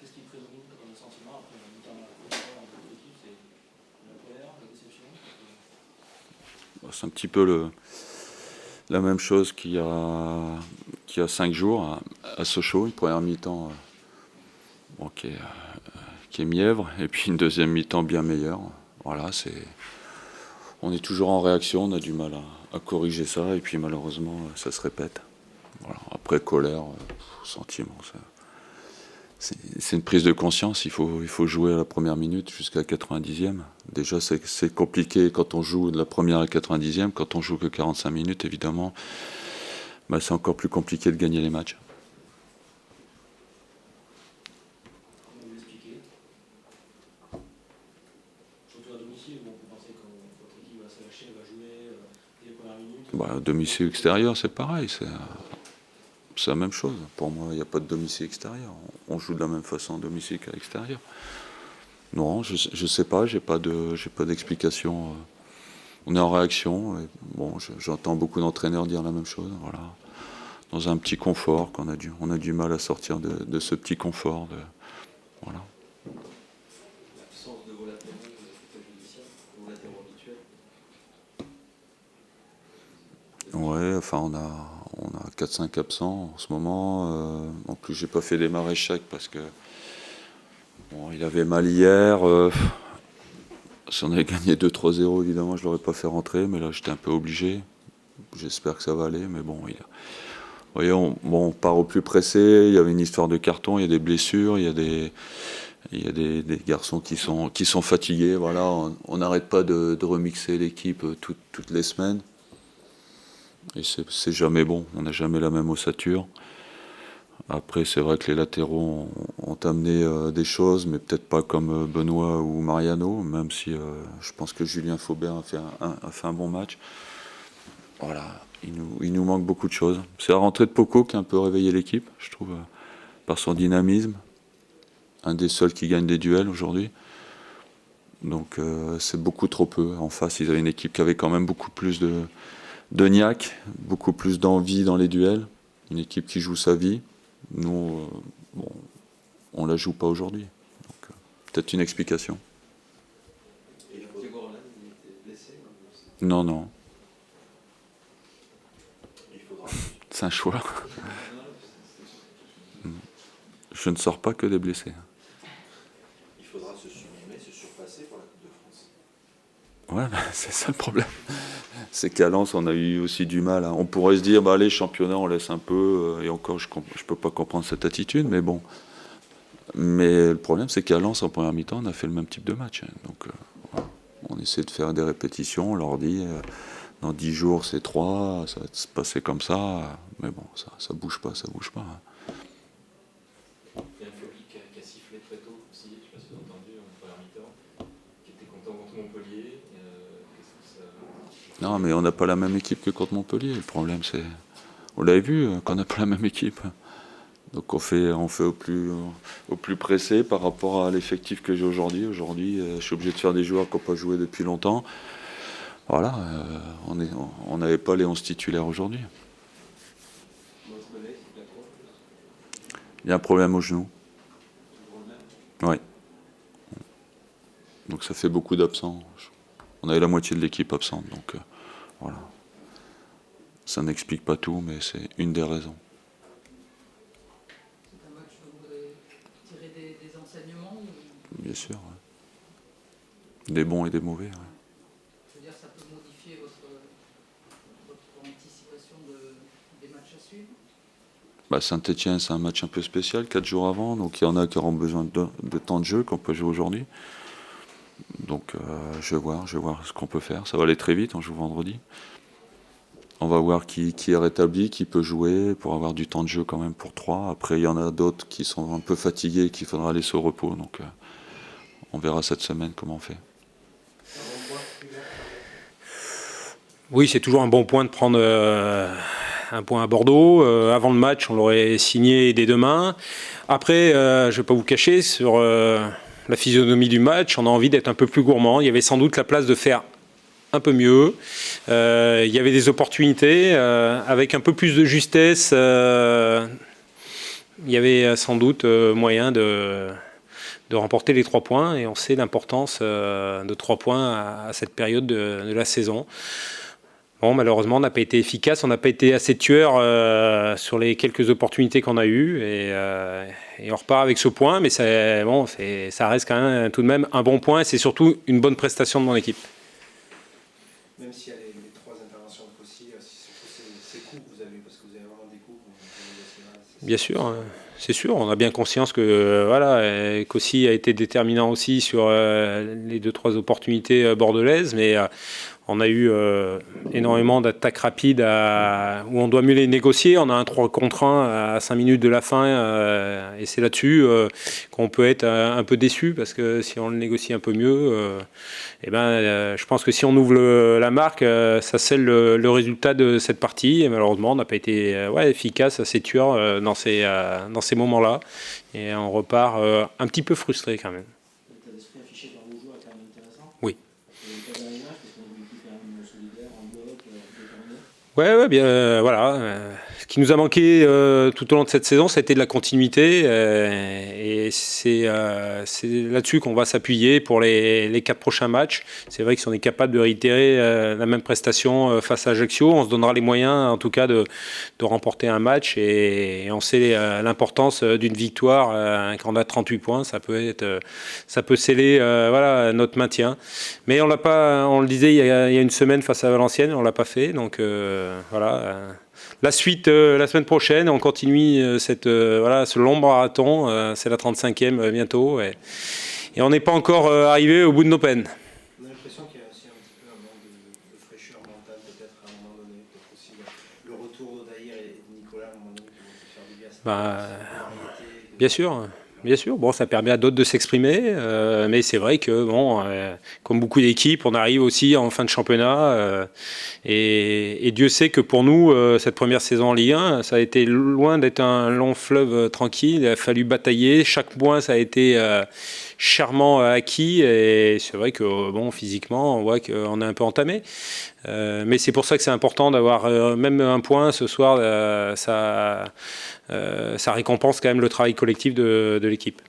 Qu'est-ce qui prédomine comme sentiment après la mi-temps de l'équipe? C'est la colère, la déception? C'est un petit peu la même chose qu'il y a 5 jours à Sochaux, une première mi-temps bon, qui est mièvre, et puis une deuxième mi-temps bien meilleure. Voilà, on est toujours en réaction, on a du mal à corriger ça, et puis malheureusement ça se répète. Voilà. Après colère, sentiment, c'est une prise de conscience, il faut jouer à la première minute jusqu'à la 90e. Déjà c'est compliqué quand on joue de la première à la 90e, quand on joue que 45 minutes évidemment, bah, c'est encore plus compliqué de gagner les matchs. Comment vous l'expliquez? Surtout à domicile, où on peut penser que votre équipe va se lâcher, va jouer dès les premières minutes. Bah, domicile extérieur c'est pareil, c'est la même chose. Pour moi, il n'y a pas de domicile extérieur. On joue de la même façon en domicile qu'à l'extérieur. Non, je sais pas, j'ai pas d'explication. On est en réaction. Et bon, j'entends beaucoup d'entraîneurs dire la même chose. Voilà, dans un petit confort on a du mal à sortir de ce petit confort. Voilà. L'absence de vos latéraux, c'est préjudiciable, vos latéraux habituels. Ouais, enfin on a 4-5 absents en ce moment. En plus, j'ai pas fait démarrer Chak parce que bon, il avait mal hier. Si on avait gagné 2-3-0, évidemment, je l'aurais pas fait rentrer, mais là j'étais un peu obligé. J'espère que ça va aller, mais bon, vous voyez, on part au plus pressé. Il y avait une histoire de carton, il y a des blessures, il y a des garçons qui sont fatigués. Voilà, on n'arrête pas de remixer l'équipe toutes les semaines. Et c'est jamais bon, on n'a jamais la même ossature. Après, c'est vrai que les latéraux ont amené des choses, mais peut-être pas comme Benoît ou Mariano, même si je pense que Julien Faubert a fait un bon match. Voilà, il nous manque beaucoup de choses. C'est la rentrée de Poco qui a un peu réveillé l'équipe, je trouve, par son dynamisme. Un des seuls qui gagne des duels aujourd'hui. Donc c'est beaucoup trop peu. En face, ils avaient une équipe qui avait quand même beaucoup plus de niaque, beaucoup plus d'envie dans les duels. Une équipe qui joue sa vie. Nous, bon, on la joue pas aujourd'hui. Donc peut-être une explication. Et Diego Roland, il était blessé? Non, non. Il faudra. C'est un choix. Je ne sors pas que des blessés. Il faudra se sublimer, se surpasser pour la Coupe de France. Ouais, bah, c'est ça le problème. C'est qu'à Lens, on a eu aussi du mal. On pourrait se dire, bah, allez, championnat, on laisse un peu. Et encore, je peux pas comprendre cette attitude, mais bon. Mais le problème, c'est qu'à Lens, en première mi-temps, on a fait le même type de match. Donc, on essaie de faire des répétitions. On leur dit, dans 10 jours, c'est 3, ça va se passer comme ça. Mais bon, ça bouge pas, ça bouge pas. Il y a un Fiobi qui a sifflé très tôt aussi, je ne sais pas si vous avez entendu, en première mi-temps, qui était content contre Montpellier. Qu'est-ce que ça... Non, mais on n'a pas la même équipe que contre Montpellier. Le problème, c'est... On l'avait vu, qu'on n'a pas la même équipe. Donc on fait au plus pressé par rapport à l'effectif que j'ai aujourd'hui. Aujourd'hui, je suis obligé de faire des joueurs qui n'ont pas joué depuis longtemps. Voilà, on n'avait pas les 11 titulaires aujourd'hui. Il y a un problème au genou. Oui. Donc ça fait beaucoup d'absents. On avait la moitié de l'équipe absente. Donc voilà. Ça n'explique pas tout, mais c'est une des raisons. C'est un match où vous voudrez tirer des enseignements ou... Bien sûr. Ouais. Des bons et des mauvais. Ouais. Je veux dire, ça peut modifier votre anticipation des matchs à suivre? Bah, Saint-Etienne, c'est un match un peu spécial, 4 jours avant, donc il y en a qui auront besoin de temps de jeu qu'on peut jouer aujourd'hui. Donc je vais voir ce qu'on peut faire. Ça va aller très vite, on joue vendredi. On va voir qui est rétabli, qui peut jouer, pour avoir du temps de jeu quand même pour 3. Après, il y en a d'autres qui sont un peu fatigués, qu'il faudra laisser au repos. Donc on verra cette semaine comment on fait. Oui, c'est toujours un bon point de prendre un point à Bordeaux. Avant le match, on l'aurait signé dès demain. Après, je ne vais pas vous cacher, sur la physionomie du match, on a envie d'être un peu plus gourmand. Il y avait sans doute la place de faire un peu mieux. Il y avait des opportunités avec un peu plus de justesse. Il y avait sans doute moyen de remporter les 3 points, et on sait l'importance de 3 points à cette période de la saison. Bon, malheureusement, on n'a pas été efficace, on n'a pas été assez tueur sur les quelques opportunités qu'on a eues, et on repart avec ce point, mais ça reste quand même tout de même un bon point, et c'est surtout une bonne prestation de mon équipe. Même s'il y a les 3 interventions de Kossi, ces coups que vous avez eu, parce que vous avez vraiment des coups. Bien sûr, c'est sûr, on a bien conscience que Kossi a été déterminant aussi sur les 2-3 opportunités bordelaises, mais on a eu énormément d'attaques rapides où on doit mieux les négocier. On a un 3 contre 1 à 5 minutes de la fin, et c'est là-dessus qu'on peut être un peu déçu, parce que si on le négocie un peu mieux, je pense que si on ouvre la marque, ça scelle le résultat de cette partie. Et malheureusement, on n'a pas été efficace, assez tueur dans ces moments-là. Et on repart un petit peu frustré quand même. L'état d'esprit affiché par vos joueurs est quand même intéressant. Oui. Pas dans l'image, parce qu'on a une équipe quand même solidaire, en bloc, déterminée. Ouais, bien, voilà. Ce qui nous a manqué tout au long de cette saison, c'était de la continuité, et c'est là-dessus qu'on va s'appuyer pour les 4 prochains matchs. C'est vrai que si on est capable de réitérer la même prestation face à Ajaccio, on se donnera les moyens, en tout cas, de remporter un match, et on sait l'importance d'une victoire. Quand on a 38 points, ça peut sceller notre maintien. Mais on l'a pas, on le disait il y a une semaine face à Valenciennes, on l'a pas fait, donc la suite la semaine prochaine, on continue ce long marathon, c'est la 35e bientôt, et on n'est pas encore arrivé au bout de nos peines. On a l'impression qu'il y a aussi un petit peu un manque de fraîcheur mentale, peut-être à un moment donné, peut-être aussi le retour d'Odaïr et de Nicolas à un moment donné qui vont se faire du bien. Bien sûr. Bon, ça permet à d'autres de s'exprimer, mais c'est vrai que, comme beaucoup d'équipes, on arrive aussi en fin de championnat, et Dieu sait que pour nous, cette première saison en Ligue 1, ça a été loin d'être un long fleuve tranquille. Il a fallu batailler. Chaque point, ça a été chèrement acquis, et c'est vrai que, physiquement, on voit qu'on est un peu entamé. Mais c'est pour ça que c'est important d'avoir même un point ce soir. Ça récompense quand même le travail collectif de l'équipe.